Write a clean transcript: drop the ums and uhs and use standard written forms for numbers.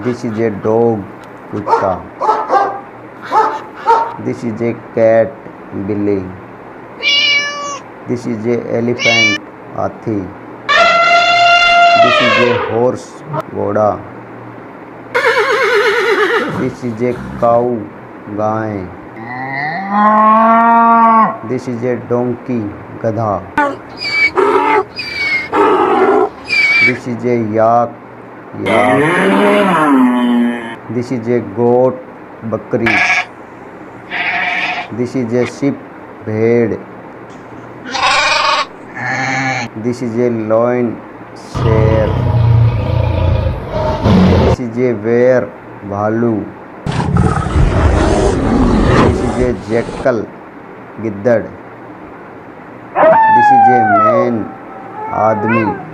This is a dog, कुत्ता. This is a cat, बिल्ली. This is a elephant, हाथी. This is a horse, घोड़ा. This is a cow, guy. This is a donkey, गधा. This is a yak, This is a goat, बकरी. This is a sheep, भेड़. This is a lion, शेर. This is a bear, भालू. This is a jackal, गिद्दड़. This is a man, आदमी.